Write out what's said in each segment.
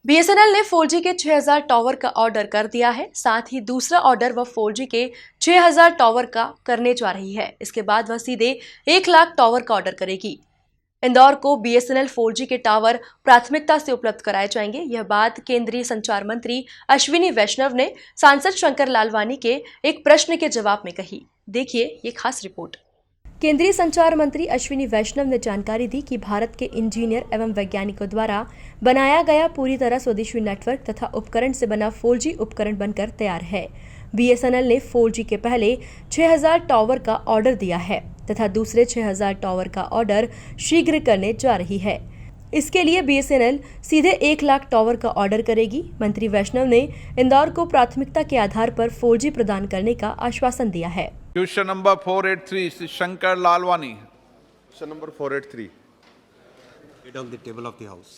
BSNL ने 4G के 6000 tower का ऑर्डर कर दिया है। साथ ही दूसरा ऑर्डर वह 4G के 6000 टावर का करने जा रही है। इसके बाद वह सीधे 1 लाख टावर का ऑर्डर करेगी। इंदौर को बीएसएनएल 4G के टावर प्राथमिकता से उपलब्ध कराए जाएंगे। यह बात केंद्रीय संचार मंत्री अश्विनी वैष्णव ने सांसद शंकर लालवानी के एक प्रश्न के जवाब में कही। देखिए ये खास रिपोर्ट। केंद्रीय संचार मंत्री अश्विनी वैष्णव ने जानकारी दी कि भारत के इंजीनियर एवं वैज्ञानिकों द्वारा बनाया गया पूरी तरह स्वदेशी नेटवर्क तथा उपकरण से बना 4G उपकरण बनकर तैयार है। बीएसएनएल ने 4G के पहले 6000 टावर का ऑर्डर दिया है तथा दूसरे 6000 टावर का ऑर्डर शीघ्र करने जा रही है। इसके लिए बीएसएनएल सीधे 1 लाख टावर का ऑर्डर करेगी। मंत्री वैष्णव ने इंदौर को प्राथमिकता के आधार पर 4G प्रदान करने का आश्वासन दिया है। Question number 483 Shankar Lalwani. Question number 483 Head on the table of the house.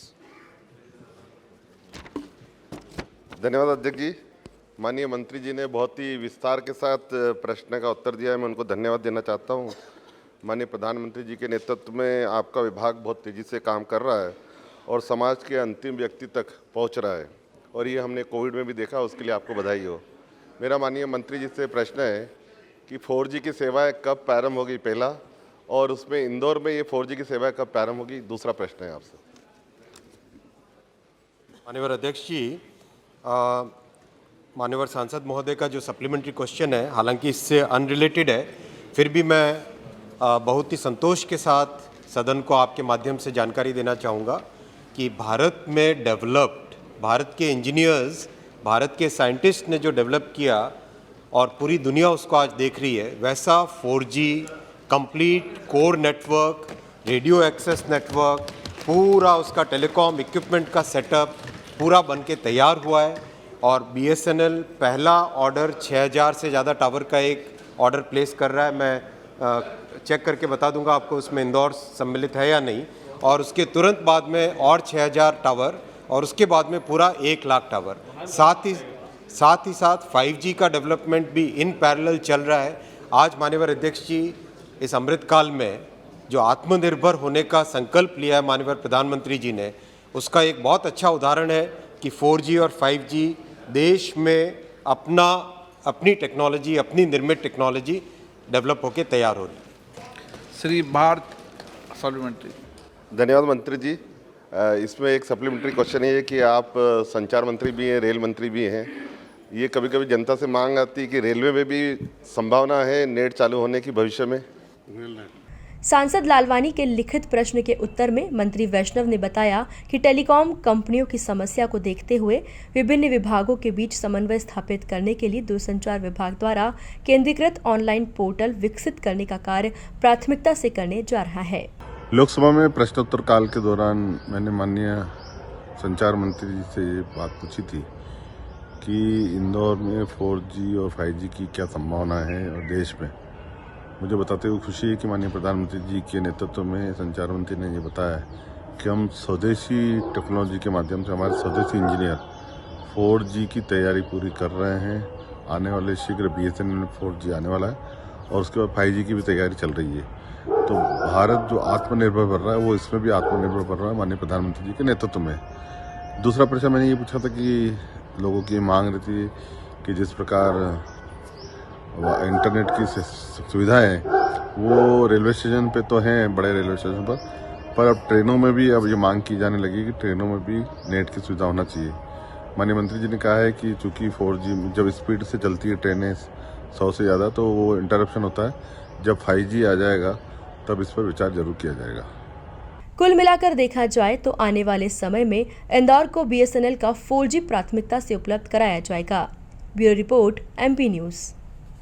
धन्यवाद अध्यक्ष जी। माननीय मंत्री जी ने बहुत ही विस्तार के साथ प्रश्न का उत्तर दिया है, मैं उनको धन्यवाद देना चाहता हूँ। माननीय प्रधानमंत्री जी के नेतृत्व में आपका विभाग बहुत तेज़ी से काम कर रहा है और समाज के अंतिम व्यक्ति तक पहुँच रहा है, और ये हमने कोविड में भी देखा, उसके लिए आपको बधाई हो। मेरा माननीय मंत्री जी से प्रश्न है कि 4G की सेवाएं कब प्रारंभ होगी, पहला, और उसमें इंदौर में ये 4G की सेवाएं कब प्रारंभ होगी, दूसरा प्रश्न है आपसे। माननीय अध्यक्ष जी, माननीय सांसद महोदय का जो सप्लीमेंट्री क्वेश्चन है, हालांकि इससे अनरिलेटेड है, फिर भी मैं बहुत ही संतोष के साथ सदन को आपके माध्यम से जानकारी देना चाहूँगा कि भारत में डेवलप्ड, भारत के इंजीनियर्स, भारत के साइंटिस्ट ने जो डेवलप किया और पूरी दुनिया उसको आज देख रही है, वैसा 4G complete core network, radio access network, पूरा उसका टेलीकॉम इक्विपमेंट का सेटअप पूरा बन के तैयार हुआ है। और बीएसएनएल पहला ऑर्डर 6000 से ज़्यादा टावर का एक ऑर्डर प्लेस कर रहा है। मैं चेक करके बता दूंगा आपको उसमें इंदौर सम्मिलित है या नहीं, और उसके तुरंत बाद में और 6000 टावर, और उसके बाद में पूरा 1 लाख टावर। साथ ही साथ 5G का डेवलपमेंट भी इन पैरेलल चल रहा है। आज माननीय अध्यक्ष जी, इस अमृतकाल में जो आत्मनिर्भर होने का संकल्प लिया है माननीय प्रधानमंत्री जी ने, उसका एक बहुत अच्छा उदाहरण है कि 4G और 5G देश में अपनी टेक्नोलॉजी, अपनी निर्मित टेक्नोलॉजी डेवलप होकर तैयार हो रही है। श्री भारत सप्लीमेंट्री। धन्यवाद मंत्री जी। इसमें एक सप्लीमेंट्री क्वेश्चन है कि आप संचार मंत्री भी हैं, रेल मंत्री भी हैं। ये कभी कभी जनता से मांग आती है कि रेलवे में भी संभावना है नेट चालू होने की भविष्य में। सांसद लालवानी के लिखित प्रश्न के उत्तर में मंत्री वैष्णव ने बताया कि टेलीकॉम कंपनियों की समस्या को देखते हुए विभिन्न विभागों के बीच समन्वय स्थापित करने के लिए दूरसंचार विभाग द्वारा केंद्रीकृत ऑनलाइन पोर्टल विकसित करने का कार्य प्राथमिकता से करने जा रहा है। लोकसभा में प्रश्नोत्तर काल के दौरान मैंने माननीय संचार मंत्री जी से ये बात पूछी थी कि इंदौर में 4G और 5G की क्या संभावना है और देश में। मुझे बताते हुए खुशी है कि माननीय प्रधानमंत्री जी के नेतृत्व में संचार मंत्री ने ये बताया कि हम स्वदेशी टेक्नोलॉजी के माध्यम से, हमारे स्वदेशी इंजीनियर 4G की तैयारी पूरी कर रहे हैं। आने वाले शीघ्र बीएसएनएल 4G आने वाला है और उसके बाद 5G की भी तैयारी चल रही है। तो भारत जो आत्मनिर्भर बन रहा है, वो इसमें भी आत्मनिर्भर बन रहा है माननीय प्रधानमंत्री जी के नेतृत्व में। दूसरा प्रश्न मैंने ये पूछा था कि लोगों की मांग रहती है कि जिस प्रकार इंटरनेट की सुविधाएं वो रेलवे स्टेशन पे तो हैं, बड़े रेलवे स्टेशन पर अब ट्रेनों में भी अब ये मांग की जाने लगी कि ट्रेनों में भी नेट की सुविधा होना चाहिए। माननीय मंत्री जी ने कहा है कि चूंकि 4G जब स्पीड से चलती है ट्रेनें 100 से ज़्यादा, तो वो इंटरप्शन होता है। जब 5G आ जाएगा तब इस पर विचार जरूर किया जाएगा। कुल मिलाकर देखा जाए तो आने वाले समय में इंदौर को बीएसएनएल का 4G प्राथमिकता से उपलब्ध कराया जाएगा। Bureau report, MP news.